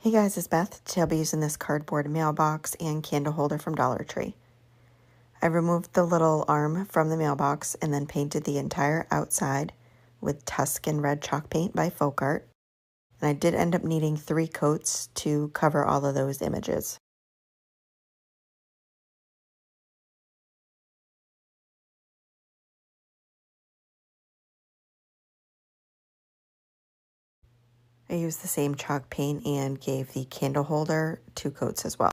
Hey guys, it's Beth. Today I'll be using this cardboard mailbox and candle holder from Dollar Tree. I removed the little arm from the mailbox and then painted the entire outside with Tuscan red chalk paint by Folkart. And I did end up needing 3 coats to cover all of those images. I used the same chalk paint and gave the candle holder 2 coats as well.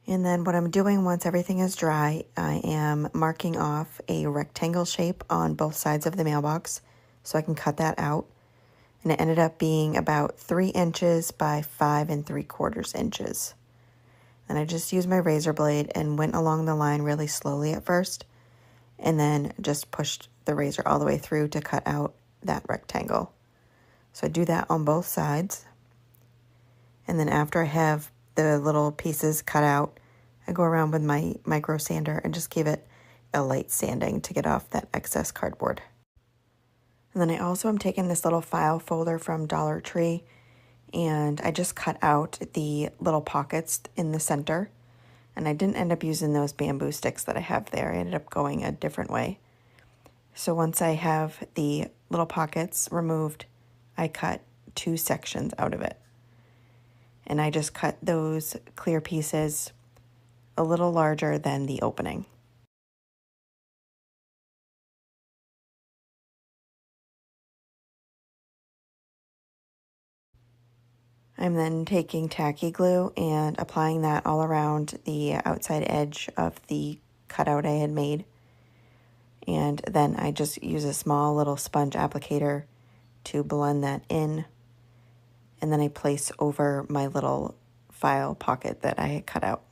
And then what I'm doing once everything is dry, I am marking off a rectangle shape on both sides of the mailbox so I can cut that out. And it ended up being about 3 inches by 5 3/4 inches. And I just used my razor blade and went along the line really slowly at first, and then just pushed the razor all the way through to cut out that rectangle. So I do that on both sides. And then after I have the little pieces cut out, I go around with my micro sander and just give it a light sanding to get off that excess cardboard. And then I also am taking this little file folder from Dollar Tree, and I just cut out the little pockets in the center. And I didn't end up using those bamboo sticks that I have there. I ended up going a different way. So once I have the little pockets removed, I cut 2 sections out of it. And I just cut those clear pieces a little larger than the opening. I'm then taking tacky glue and applying that all around the outside edge of the cutout I had made. And then I just use a small little sponge applicator to blend that in. And then I place over my little file pocket that I had cut out.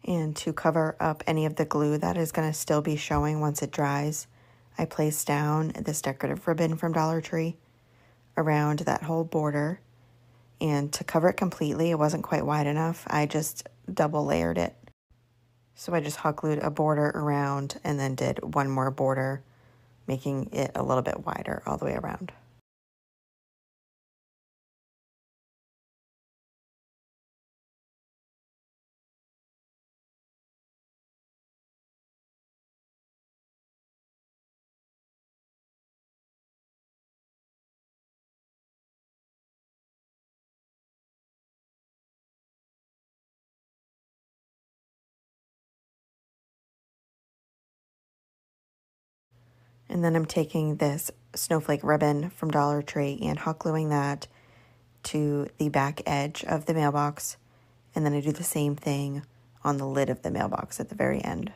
And to cover up any of the glue that is going to still be showing once it dries, I place down this decorative ribbon from Dollar Tree around that whole border. And to cover it completely, it wasn't quite wide enough. I just double layered it. So I just hot glued a border around and then did one more border, making it a little bit wider all the way around. And then I'm taking this snowflake ribbon from Dollar Tree and hot gluing that to the back edge of the mailbox. And then I do the same thing on the lid of the mailbox at the very end.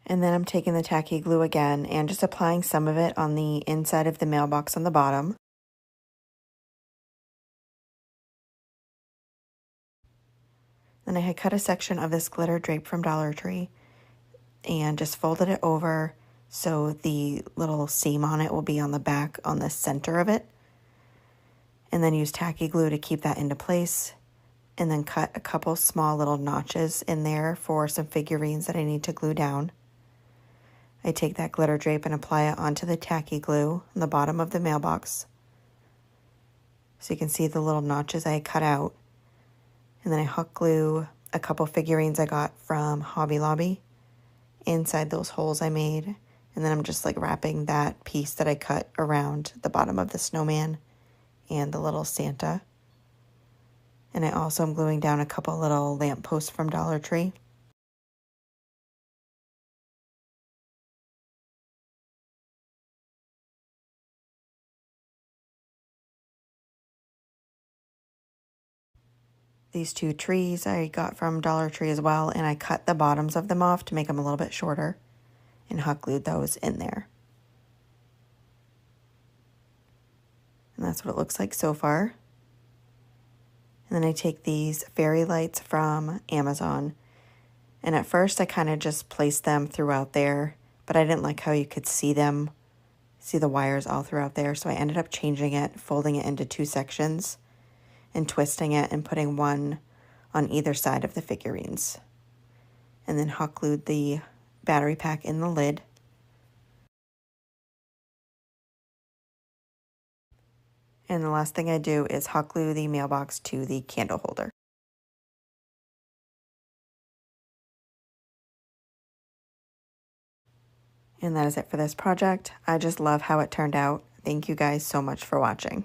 And then I'm taking the tacky glue again and just applying some of it on the inside of the mailbox on the bottom. Then I had cut a section of this glitter drape from Dollar Tree and just folded it over so the little seam on it will be on the back on the center of it. And then use tacky glue to keep that into place. And then cut a couple small little notches in there for some figurines that I need to glue down. I take that glitter drape and apply it onto the tacky glue on the bottom of the mailbox. So you can see the little notches I cut out. And then I hot glue a couple figurines I got from Hobby Lobby inside those holes I made. And then I'm just like wrapping that piece that I cut around the bottom of the snowman and the little Santa. And I also am gluing down a couple little lamp posts from Dollar Tree. These two trees I got from Dollar Tree as well, and I cut the bottoms of them off to make them a little bit shorter and hot glued those in there. And that's what it looks like so far. And then I take these fairy lights from Amazon, and at first I kind of just placed them throughout there, but I didn't like how you could see them, see the wires all throughout there, so I ended up changing it, folding it into 2 sections, and twisting it and putting one on either side of the figurines. And then hot glued the battery pack in the lid. And the last thing I do is hot glue the mailbox to the candle holder. And that is it for this project. I just love how it turned out. Thank you guys so much for watching.